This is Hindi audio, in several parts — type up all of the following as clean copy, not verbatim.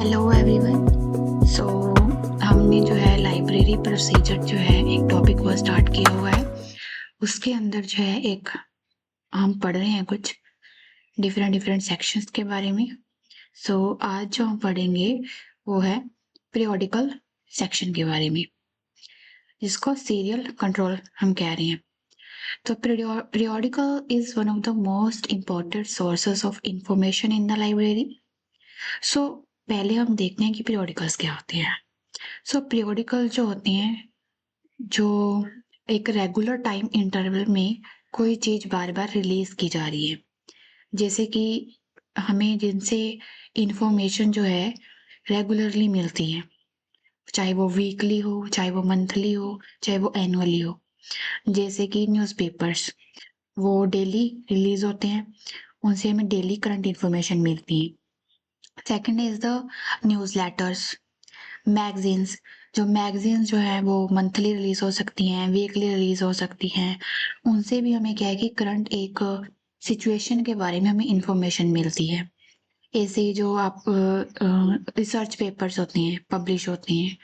Hello everyone. सो हमने जो है लाइब्रेरी प्रोसीजर जो है एक टॉपिक वो स्टार्ट किया हुआ है। उसके अंदर जो है एक हम पढ़ रहे हैं कुछ डिफरेंट डिफरेंट सेक्शंस के बारे में। सो आज जो हम पढ़ेंगे वो है पीरियोडिकल सेक्शन के बारे में, जिसको सीरियल कंट्रोल हम कह रहे हैं। तो periodical is one of the most important sources of information in the library. So पहले हम देखते हैं कि पीरियोडिकल्स क्या होते हैं। सो पीरियोडिकल जो होते हैं, जो एक रेगुलर टाइम इंटरवल में कोई चीज बार बार रिलीज की जा रही है, जैसे कि हमें जिनसे इंफॉर्मेशन जो है रेगुलरली मिलती है, चाहे वो वीकली हो, चाहे वो मंथली हो, चाहे वो एनुअली हो। जैसे कि न्यूज़पेपर्स, वो डेली रिलीज होते हैं, उनसे हमें डेली करंट इंफॉर्मेशन मिलती है। Second is the news letters, magazines. जो मैगजीन्स जो है वो मंथली रिलीज हो सकती हैं, वीकली रिलीज हो सकती हैं। उनसे भी हमें क्या है कि करंट एक सिचुएशन के बारे में हमें इंफॉर्मेशन मिलती है। ऐसे ही जो आप रिसर्च पेपर्स होते हैं, पब्लिश होते हैं,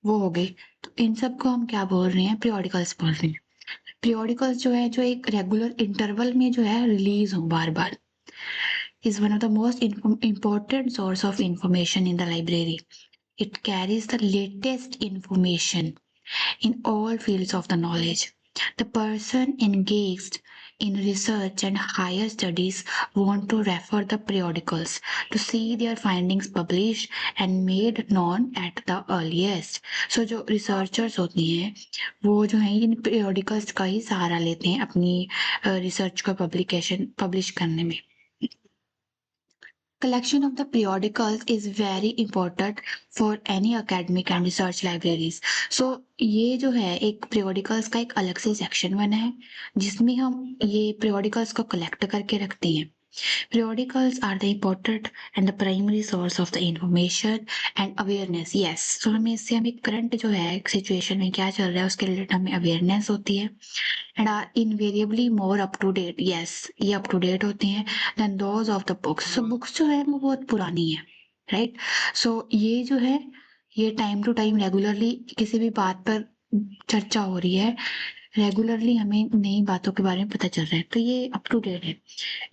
वो हो गए। तो इन सब को हम क्या बोल रहे हैं? पीरियोडिकल्स बोल रहे हैं। पीरियोडिकल्स जो है, जो एक रेगुलर इंटरवल में जो है रिलीज हो बार बार, is one of the most important source of information in the library. It carries the latest information in all fields of the knowledge. The person engaged in research and higher studies want to refer the periodicals to see their findings published and made known at the earliest. So जो researchers होती हैं वो जो है इन periodicals का ही सहारा लेते हैं अपनी research को publish करने में। Collection of the periodicals is very important for any academic and research libraries. So ये जो है एक periodicals का एक अलग से सेक्शन बना है, जिसमें हम ये periodicals को कलेक्ट करके रखते हैं। Periodicals are the important and the primary source of the information and awareness. Yes, so हमें करंट जो है सिचुएशन में क्या चल रहा है उसके रिलेटेड हमें अवेयरनेस होती है, and are invariably more up to date. Yes, ये up to date होते हैं than those of the books. So books जो है वो बहुत पुरानी है, right? So ये जो है ये टाइम टू टाइम रेगुलरली किसी भी बात पर चर्चा हो रही है, रेगुलरली हमें नई बातों के बारे में पता चल रहा है, तो ये अप टू डेट है,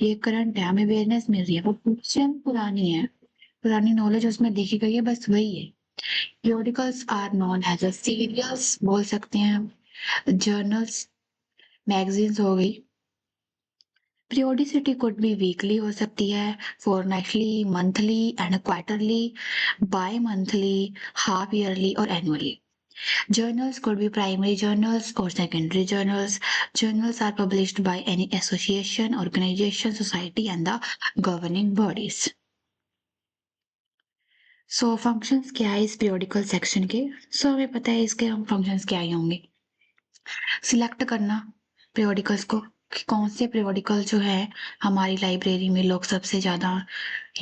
ये करंट है, हमें अवेयरनेस मिल रही है। वो बुक्स पुरानी है, पुरानी नॉलेज उसमें देखी गई है, बस वही है। Periodicals are known as a serials बोल सकते हैं हम, जर्नल्स, मैगजीन्स हो गई। Periodicity could be weekly हो सकती है, fortnightly, monthly and quarterly, bi-monthly, half yearly और annually. Journals could be primary journals or secondary journals. Journals are published by any association, organization, society and the governing bodies. So functions क्या है इस periodical section के? So हमें पता है इसके हम functions क्या ही होंगे। सिलेक्ट करना periodicals को कि कौन से periodical जो है हमारी लाइब्रेरी में लोग सबसे ज़्यादा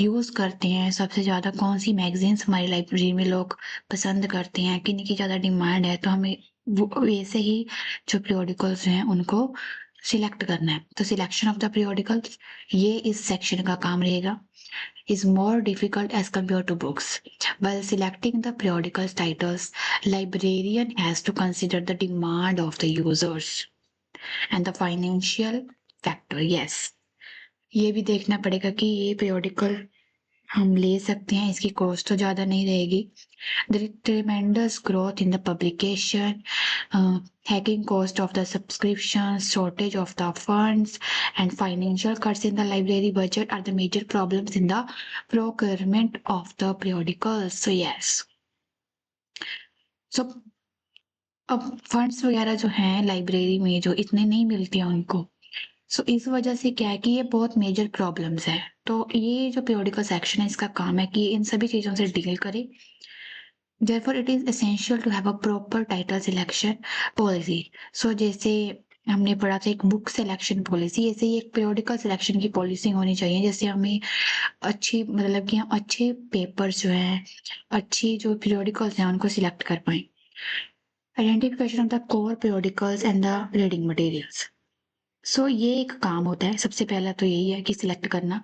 यूज़ करते हैं, सबसे ज़्यादा कौन सी मैगजीन्स हमारी लाइब्रेरी में लोग पसंद करते हैं, किन की ज़्यादा डिमांड है, तो हमें वो वैसे ही जो periodicals हैं उनको सिलेक्ट करना है। तो सिलेक्शन ऑफ द periodicals ये इस सेक्शन का काम रहेगा, is more difficult as compared to books. While selecting the periodicals titles, librarian has to consider the demand of the users and the financial factor. Yes, ये भी देखना पड़ेगा कि ये periodical हम ले सकते हैं, इसकी कॉस्ट तो ज़्यादा नहीं रहेगी। The tremendous growth in the publication, hacking cost of the subscription, shortage of the funds, and financial cuts in the library budget are the major problems in the procurement of the periodicals. So yes. So अब फंड्स वगैरह जो हैं लाइब्रेरी में जो इतने नहीं मिलते हैं उनको, सो इस वजह से क्या है कि ये बहुत मेजर प्रॉब्लम्स है। तो ये जो periodical सेक्शन है इसका काम है कि इन सभी चीज़ों से डील करे। Therefore, it is essential to have a proper title selection policy. So जैसे हमने पढ़ा था एक बुक सिलेक्शन पॉलिसी, ऐसे ही एक periodical सिलेक्शन की पॉलिसी होनी चाहिए, जैसे हमें अच्छी मतलब कि हम अच्छे पेपर्स जो हैं, अच्छी जो periodicals हैं उनको सिलेक्ट कर पाएं। Identification of the core periodicals and the reading materials. सो ये एक काम होता है, सबसे पहला तो यही है कि सिलेक्ट करना।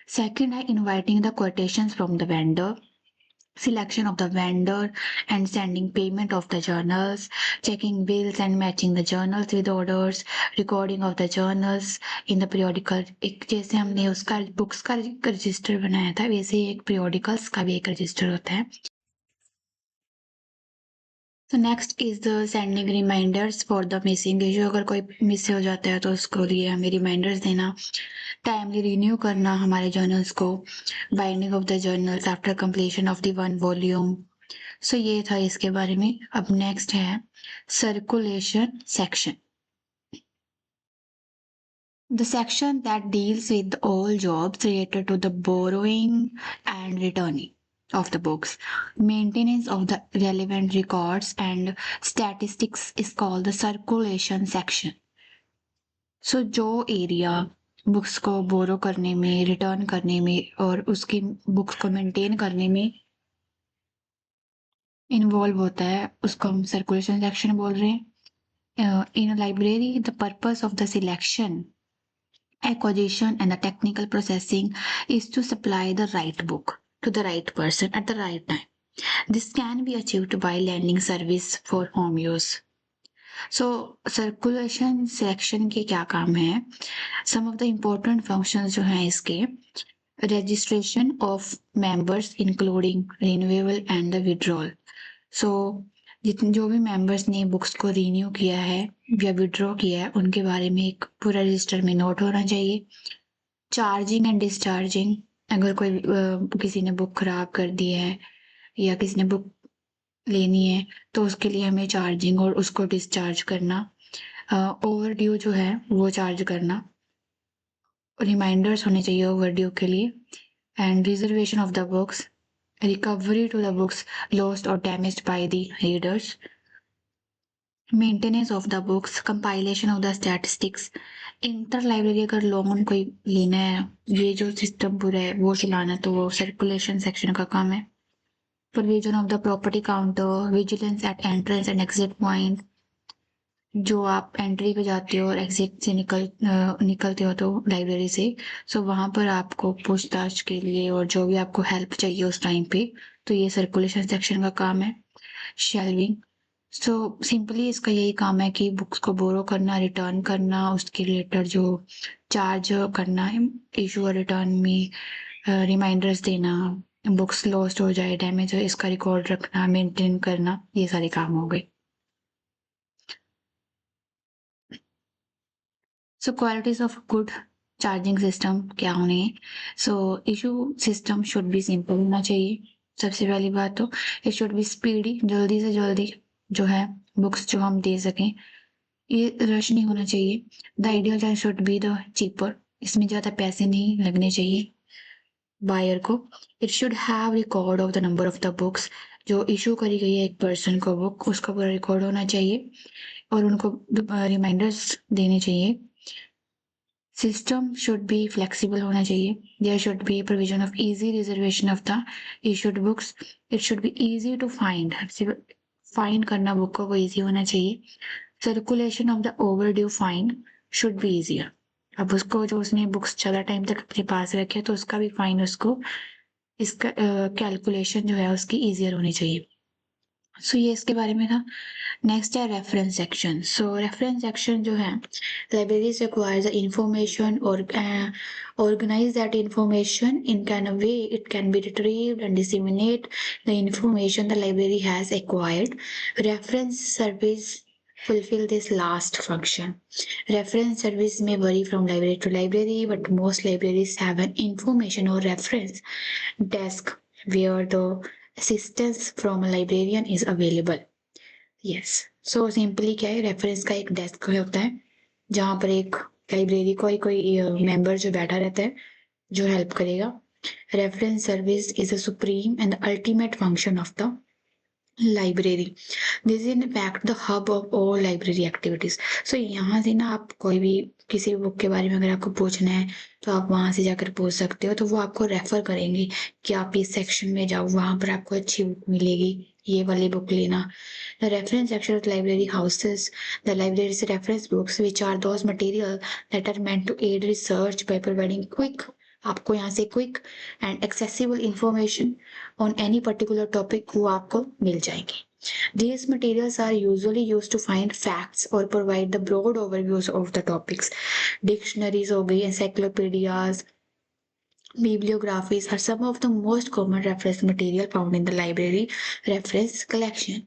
सेकंड है inviting the quotations from the vendor. selection of the vendor and sending payment of the journals, checking bills and matching the journals with orders, recording of the journals in the periodical। एक जैसे हमने उसका बुक्स का रजिस्टर बनाया था, वैसे ही एक periodicals का भी एक रजिस्टर होता है। तो next is the sending reminders for the missing issue. अगर कोई मिस हो जाता है तो उसको लिए हमें रिमाइंडर्स देना, टाइमली रिन्यू करना हमारे जर्नल्स को, binding of the journals after completion of the 1 volume. So ये था इसके बारे में। अब नेक्स्ट है circulation section, the section that deals with all jobs related to the borrowing and returning of the books. Maintenance of the relevant records and statistics is called the circulation section. So जो एरिया बुक्स को बोरो करने में, रिटर्न करने में और उसकी बुक्स को मेंटेन करने में इन्वॉल्व होता है उसको हम सर्कुलेशन सेक्शन बोल रहे हैं। In a library the purpose of the selection, acquisition and the technical processing is to supply the right book to the right person at the right time. This can be achieved by lending service for home use. So circulation section के क्या काम है? Some of the important functions जो हैं इसके, registration of members including renewal and the withdrawal. So जितने जो भी मेंबर्स ने बुक्स को रीन्यू किया है या विड्रॉ किया है उनके बारे में एक पूरा रजिस्टर में नोट होना चाहिए। चार्जिंग एंड डिस्चार्जिंग, अगर कोई किसी ने बुक खराब कर दी है या किसी ने बुक लेनी है तो उसके लिए हमें चार्जिंग और उसको डिस्चार्ज करना, ओवर ड्यू जो है वो चार्ज करना, रिमाइंडर्स होने चाहिए ओवर ड्यू के लिए, and reservation of the books, recovery to the books lost or damaged by the readers, maintenance of the books, compilation of the statistics, inter-library अगर लोन कोई लेना है, ये जो सिस्टम पूरा है वो चलाना तो वो सर्कुलेशन सेक्शन का काम है। Provision of the property counter, vigilance at entrance and exit point, जो आप एंट्री पे जाते हो और एग्जिट से निकलते हो तो लाइब्रेरी से, सो वहाँ पर आपको पूछताछ के लिए और जो भी आपको हेल्प चाहिए उस टाइम पे, तो ये सर्कुलेशन सेक्शन का काम है। शेल्विंग, सो सिंपली इसका यही काम है कि बुक्स को बोरो करना, रिटर्न करना, उसके रिलेटेड जो चार्ज करना, इशू और रिटर्न में रिमाइंडर्स देना, बुक्स लॉस्ट हो जाए, डैमेज हो, इसका रिकॉर्ड रखना, मेंटेन करना, ये सारे काम हो गए। So qualities of good charging system क्या होने हैं? So issue system should be simple होना चाहिए, सबसे पहली बात तो इट शुड बी स्पीडी, जल्दी से जल्दी जो है बुक्स जो हम दे सकें, ये रश नहीं होना चाहिए। The ideal time should be the cheaper, इसमें ज़्यादा पैसे नहीं लगने चाहिए बायर को। It should have record of the number of the books, जो इशू करी गई है एक पर्सन को बुक, उसका पूरा रिकॉर्ड होना चाहिए और उनको रिमाइंडर्स देने चाहिए। सिस्टम शुड बी फ्लेक्सिबल होना चाहिए। There should be provision of easy reservation of the issued books, it should be easy to find करना बुक को इजी होना चाहिए। Circulation of the overdue fine should be easier, अब उसको जो उसने बुक्स ज़्यादा टाइम तक अपने पास रखे तो उसका भी फाइन उसको, इसका कैलकुलेशन जो है उसकी ईजियर होनी चाहिए। सो ये इसके बारे में था। नेक्स्ट है रेफरेंस सेक्शन। सो रेफरेंस सेक्शन जो है, लाइब्रेरीज रिक्वायर्स द इंफॉर्मेशन और organize that information in kind of way it can be retrieved and disseminate the information the library has acquired. Reference service fulfill this last function. Reference service may vary from library to library, but most libraries have an information or reference desk where the assistance from a librarian is available. Yes, so simply क्या है, रेफरेंस का एक डेस्क होता है जहाँ पर एक लाइब्रेरी कोई मेंबर जो बैठा रहता है जो हेल्प करेगा। Reference service is a supreme and ultimate function of the library, this in fact the hub of all library activities. So यहाँ से ना आप कोई भी किसी बुक के बारे में अगर आपको पूछना है तो आप वहाँ से जाकर पूछ सकते हो, तो वो आपको रेफर करेंगे कि आप इस सेक्शन में जाओ, वहाँ पर आपको अच्छी बुक मिलेगी, ये वाली बुक लेना। The reference section of the library houses the library's reference books, which are those material that are meant to aid research by providing quick आपको यहाँ से quick and accessible information on any particular topic वो आपको मिल जाएगी. These materials are usually used to find facts or provide the broad overviews of the topics. Dictionaries हो गई, encyclopedias, bibliographies are some of the most common reference material found in the library reference collection.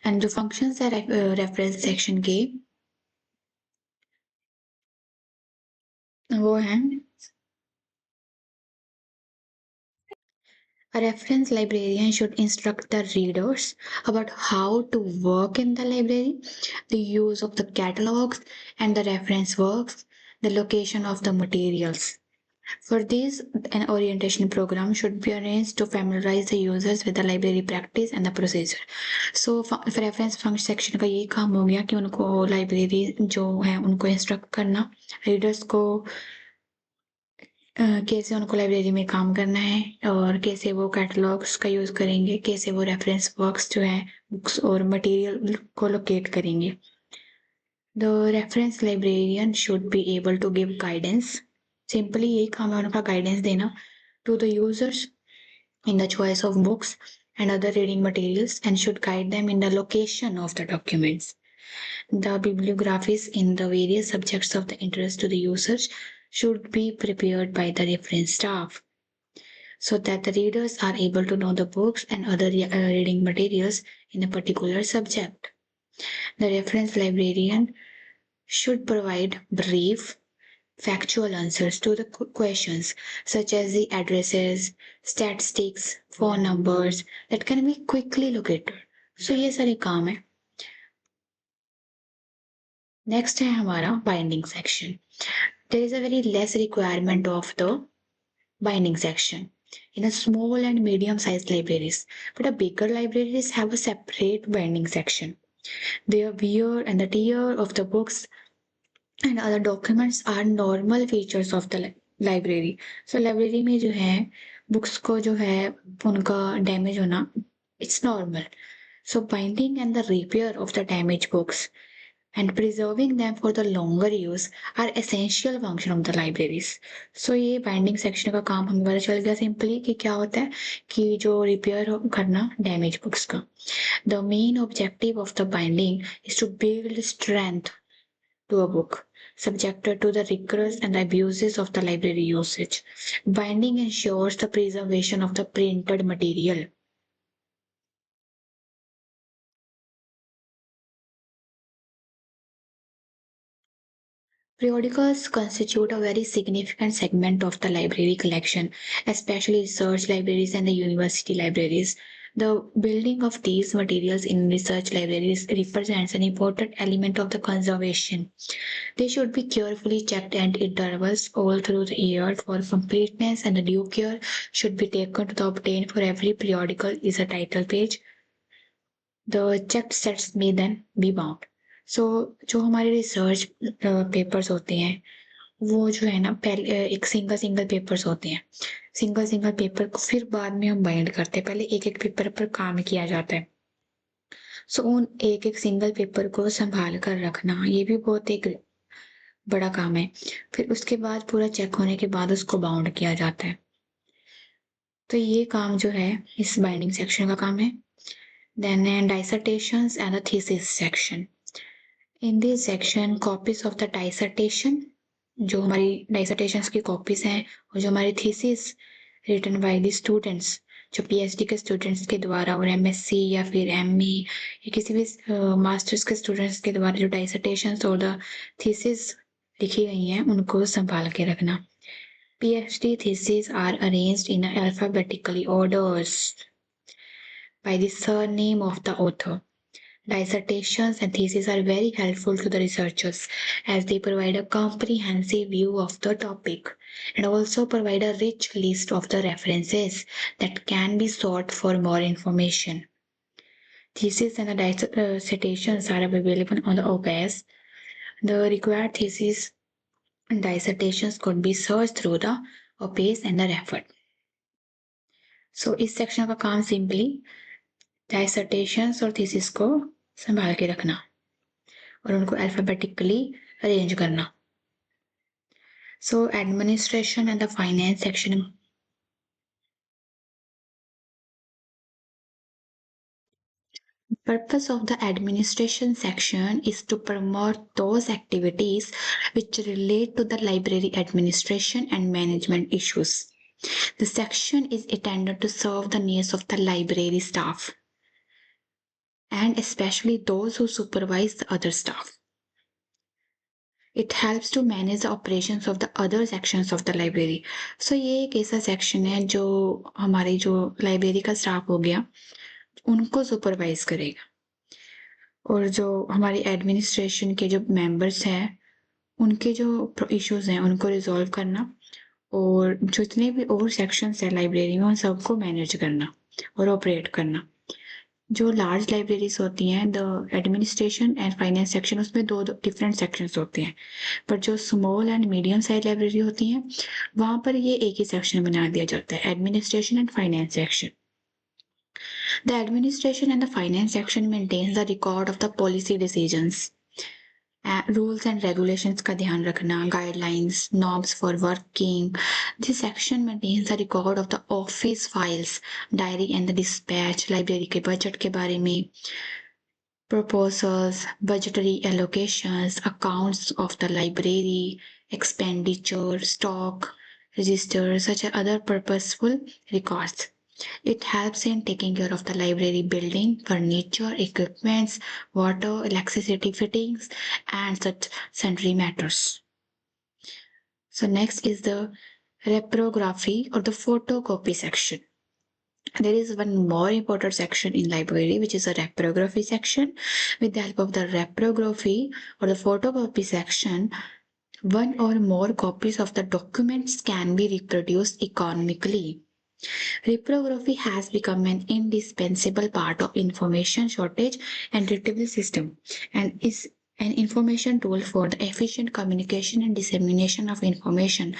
And जो functions है reference section के वो हैं A reference librarian should instruct the readers about how to work in the library, the use of the catalogs and the reference works, the location of the materials. For this, an orientation program should be arranged to familiarize the users with the library practice and the procedure. So, reference function section का ये काम हो गया कि उनको library जो है उनको instruct करना, readers को कैसे उनको लाइब्रेरी में काम करना है और कैसे वो कैटलॉग्स का यूज़ करेंगे, कैसे वो रेफरेंस वर्क्स जो है बुक्स और मटेरियल को लोकेट करेंगे. The reference librarian should be able to give guidance. Simply यही काम है उनका, गाइडेंस देना to the users in the choice of books and other reading materials and should guide them in the location of the documents. The bibliographies in the various subjects of the interest to the users should be prepared by the reference staff so that the readers are able to know the books and other reading materials in a particular subject. The reference librarian should provide brief, factual answers to the questions such as the addresses, statistics, phone numbers that can be quickly located. So ये सारे काम है. Next है हमारा binding section. There is a very less requirement of the binding section in a small and medium-sized libraries, but a bigger libraries have a separate binding section. Their wear and the tear of the books and other documents are normal features of the library. So library में जो है books को जो है उनका damage होना it's normal. So binding and the repair of the damaged books and preserving them for the longer use are essential function of the libraries. So ये binding section का काम हमें पता चल गया simply कि क्या होता है कि जो repair करना damaged books का. The main objective of the binding is to build strength to a book subjected to the rigors and the abuses of the library usage. Binding ensures the preservation of the printed material. Periodicals constitute a very significant segment of the library collection, especially research libraries and the university libraries. The building of these materials in research libraries represents an important element of the conservation. They should be carefully checked at intervals all through the year for completeness, and the due care should be taken to obtain for every periodical is a title page. The checked sets may then be bound. So जो हमारे रिसर्च पेपर्स होते हैं वो जो है ना पहले एक सिंगल पेपर्स होते हैं. सिंगल पेपर को फिर बाद में हम बाइंड करते हैं. पहले एक पेपर पर काम किया जाता है. सो उन एक सिंगल पेपर को संभाल कर रखना ये भी बहुत एक बड़ा काम है. फिर उसके बाद पूरा चेक होने के बाद उसको बाउंड किया जाता है. तो ये काम जो है इस बाइंडिंग सेक्शन का काम है. Then dissertations and the thesis section. In this section, copies of the dissertation, जो हमारी dissertations की copies हैं और जो हमारी thesis written by the students, जो PhD के students के द्वारा और MSc या फिर ME या किसी भी masters के students के द्वारा जो dissertations और the thesis लिखी गई हैं उनको संभाल के रखना. PhD theses are arranged in alphabetically orders by the surname of the author. Dissertations and theses are very helpful to the researchers as they provide a comprehensive view of the topic and also provide a rich list of the references that can be sought for more information. Theses and the dissertations are available on the OPS. The required theses and dissertations could be searched through the OPS and the referred. So इस सेक्शन का काम सिंपली dissertations और thesis को संभाल के रखना और उनको अल्फाबेटिकली अरेंज करना. So administration and the finance section. Purpose of the administration section is to promote those activities which relate to the library administration and management issues. The section is intended to serve the needs of the library staff and especially those who supervise the other staff. It helps to manage the operations of the other sections of the library. So ये एक ऐसा सेक्शन है जो हमारी जो लाइब्रेरी का स्टाफ हो गया उनको सुपरवाइज करेगा और जो हमारी एडमिनिस्ट्रेशन के जो मेंबर्स हैं उनके जो इश्यूज हैं उनको रिजॉल्व करना और जितने भी और सेक्शंस है लाइब्रेरी में उन सबको मैनेज करना और ऑपरेट करना। जो लार्ज लाइब्रेरीज होती हैं the administration and finance section उसमें दो डिफरेंट सेक्शंस होते हैं पर जो small and medium size library होती हैं वहां पर ये एक ही सेक्शन बना दिया जाता है administration and finance section. The administration and the finance section maintains the record of the policy decisions, rules and regulations का ध्यान रखना, guidelines, norms for working. This section maintains the record of the office files, diary and the dispatch, library के budget के बारे में, proposals, budgetary allocations, accounts of the library, expenditure, stock, registers, such as other purposeful records. It helps in taking care of the library building, furniture, equipments, water, electricity fittings, and such sundry matters. So next is the reprography or the photocopy section. There is one more important section in library which is a reprography section. With the help of the reprography or the photocopy section, one or more copies of the documents can be reproduced economically. Reprography has become an indispensable part of information shortage and retrieval system and is an information tool for the efficient communication and dissemination of information.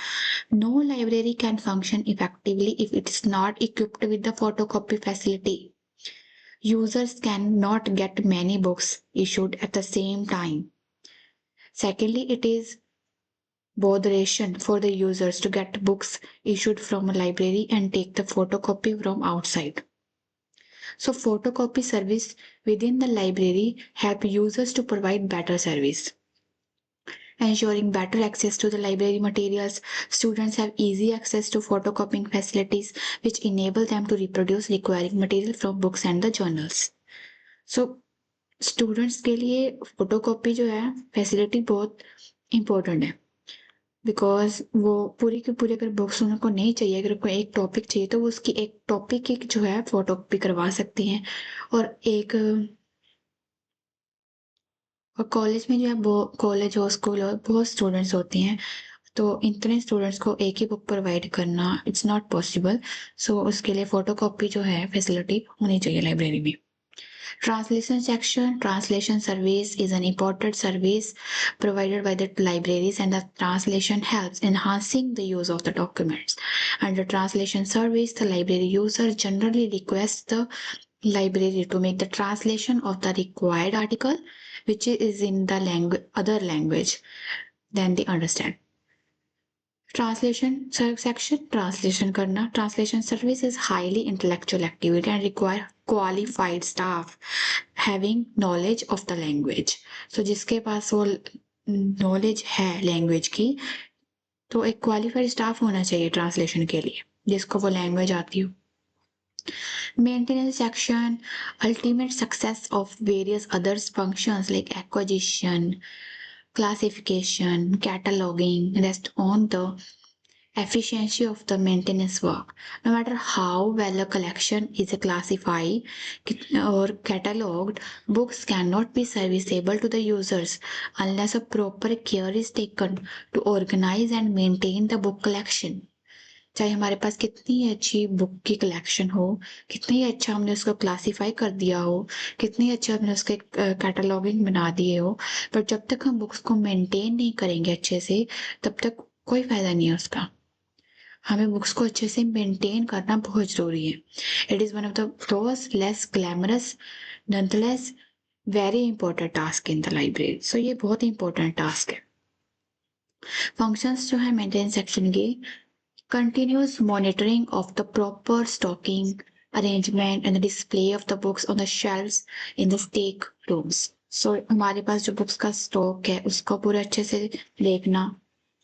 No library can function effectively if it is not equipped with the photocopy facility. Users cannot get many books issued at the same time. Secondly, it is botheration for the users to get books issued from a library and take the photocopy from outside. So photocopy service within the library help users to provide better service. Ensuring better access to the library materials, students have easy access to photocopying facilities which enable them to reproduce requiring material from books and the journals. So students के लिए photocopy जो है facility बहुत important है बिकॉज वो पूरी की पूरी अगर बुक्स उनको नहीं चाहिए अगर कोई एक टॉपिक चाहिए तो वो उसकी एक टॉपिक की जो है फोटोकॉपी करवा सकती हैं और एक और कॉलेज में जो है वो कॉलेज और स्कूल और बहुत स्टूडेंट्स होते हैं तो इतने स्टूडेंट्स को एक ही बुक प्रोवाइड करना इट्स नॉट पॉसिबल। सो उसके लिए फोटोकॉपी जो है फैसिलिटी होनी चाहिए लाइब्रेरी में। Translation section. Translation service is an important service provided by the libraries and the translation helps enhancing the use of the documents. Under translation service, the library user generally requests the library to make the translation of the required article which is in the other language than they understand. Translation section. Translation करना. Translation service is highly intellectual activity and require qualified staff having knowledge of the language. So जिसके पास वो knowledge है language की तो एक qualified staff होना चाहिए translation के लिए जिसको वो language आती हो। Maintenance section. Ultimate success of various other functions like acquisition, classification, cataloging rest on the efficiency of the maintenance work. No matter how well a collection is classified or cataloged, books cannot be serviceable to the users unless a proper care is taken to organize and maintain the book collection. चाहे हमारे पास कितनी अच्छी बुक की कलेक्शन हो, कितनी अच्छा हमने उसको क्लासीफाई कर दिया हो, कितनी अच्छा हमने उसके कैटलॉगिंग बना दिए हो, पर जब तक हम बुक्स को मेंटेन नहीं करेंगे अच्छे से तब तक कोई फायदा नहीं है उसका। हमें बुक्स को अच्छे से मेंटेन करना बहुत जरूरी है। It is one of the those less glamorous nonetheless very important task in the library. So ये बहुत इंपॉर्टेंट टास्क है। फंक्शंस जो है मेंटेनेंस सेक्शन की, continuous monitoring of the proper stocking, arrangement and the display of the books on the shelves in the stake rooms. So हमारे पास जो बुक्स का स्टॉक है उसको पूरे अच्छे से देखना,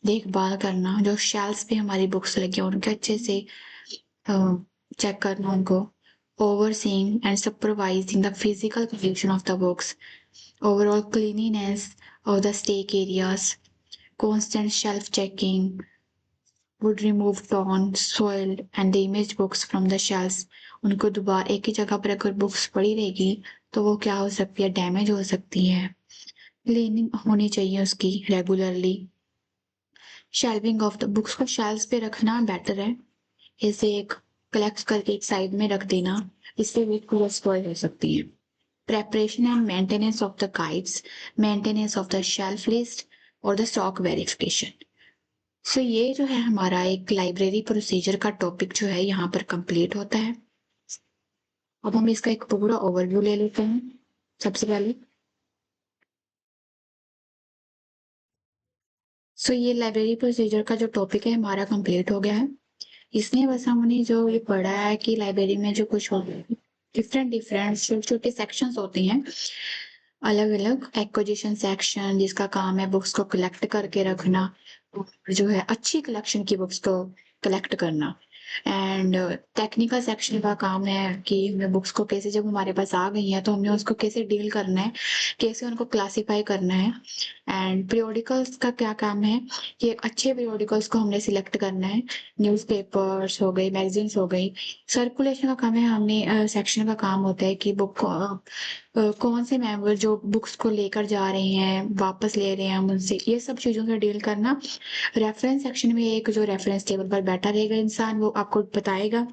देखभाल करना, जो शेल्फ्स पे हमारी बुक्स लगी हैं उनके अच्छे से चेक करना उनको, overseeing and supervising the physical condition of the books, overall cleanliness of the stake areas, constant shelf checking, would remove torn, soiled and damaged books from the shelves. उनको दोबारा एक ही जगह पर अगर बुक्स पड़ी रहेगी तो वो क्या हो सकती है, डैमेज हो सकती है। क्लीनिंग होनी चाहिए उसकी regularly. Shelving of the books को शेल्व्स पे रखना बेटर है, इसे एक कलेक्ट करके एक साइड में रख देना, इससे भी पूरा स्पॉइल हो सकती है। Preparation and maintenance of the guides, maintenance of the shelf list और द स्टॉक वेरिफिकेशन। सो ये जो है हमारा एक लाइब्रेरी प्रोसीजर का टॉपिक जो है यहाँ पर कंप्लीट होता है। अब हम इसका एक पूरा ओवरव्यू ले लेते हैं। सबसे पहले ये लाइब्रेरी प्रोसीजर का जो टॉपिक है हमारा कंप्लीट हो गया है। इसमें बस हमने जो ये पढ़ा है कि लाइब्रेरी में जो कुछ डिफरेंट डिफरेंट छोटे छोटे सेक्शंस होते हैं, अलग अलग एक्विजिशन सेक्शन जिसका काम है बुक्स को कलेक्ट करके रखना और जो है अच्छी कलेक्शन की बुक्स को कलेक्ट करना, एंड टेक्निकल सेक्शन का काम है कि हमें बुक्स को कैसे, जब हमारे पास आ गई है तो हमें उसको कैसे डील करना है, कैसे उनको क्लासिफाई करना है। एंड पीरियोडिकल्स का क्या काम है कि एक अच्छे पीरियोडिकल्स को हमने सिलेक्ट करना है, न्यूज़पेपर्स हो गई, मैगजीन्स हो गई। सर्कुलेशन का काम है, हमने सेक्शन का काम होता है कि बुक कौन से मेंबर जो बुक्स को लेकर जा रहे हैं, वापस ले रहे हैं हम उनसे, ये सब चीज़ों से डील करना। रेफरेंस सेक्शन में एक जो रेफरेंस टेबल पर बैठा रहेगा इंसान, वो आपको बताएगा,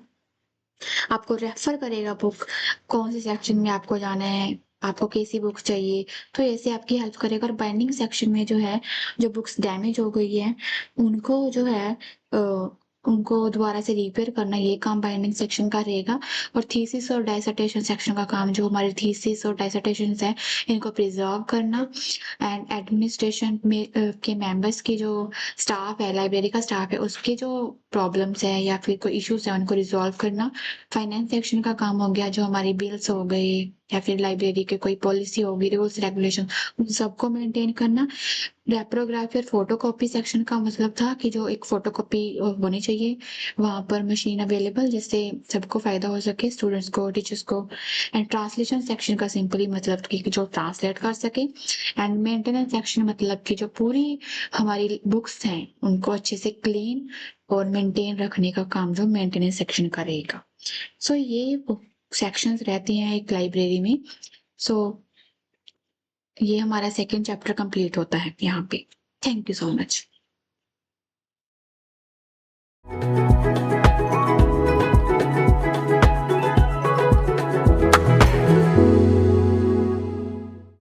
आपको रेफर करेगा बुक, कौन से सेक्शन में आपको जाना है, आपको कैसी बुक चाहिए, तो ऐसे आपकी हेल्प करेगा। और बाइंडिंग सेक्शन में जो है, जो बुक्स डैमेज हो गई है उनको जो है उनको दोबारा से रिपेयर करना, ये काम बाइंडिंग सेक्शन का रहेगा। और थीसिस और डाइसर्टेशन सेक्शन का काम, जो हमारे थीसिस और डाइसर्टेशन है इनको प्रिजर्व करना। एंड एडमिनिस्ट्रेशन में के मेंबर्स की जो स्टाफ है, लाइब्रेरी का स्टाफ है, उसके जो प्रॉब्लम्स है या फिर कोई इश्यूज है उनको रिजॉल्व करना। फाइनेंस सेक्शन का काम हो गया, जो हमारी बिल्स हो गई या फिर लाइब्रेरी के कोई पॉलिसी होगी, रूल्स रेगुलेशन, उन सबको मेंटेन करना। रेप्रोग्राफी और फोटोकॉपी सेक्शन का मतलब था कि जो एक फोटोकॉपी होनी चाहिए वहां पर मशीन अवेलेबल, जिससे सबको फायदा हो सके, स्टूडेंट्स को, टीचर्स को। एंड ट्रांसलेशन सेक्शन का सिंपली मतलब कि जो ट्रांसलेट कर सके। एंड मेंटेनेंस सेक्शन मतलब कि जो पूरी हमारी बुक्स हैं उनको अच्छे से क्लीन और मेंटेन रखने का काम जो मेंटेनेंस सेक्शन का रहेगा। ये सेक्शंस रहती हैं एक लाइब्रेरी में। सो ये हमारा सेकंड चैप्टर कंप्लीट होता है यहाँ पे। Thank you so much.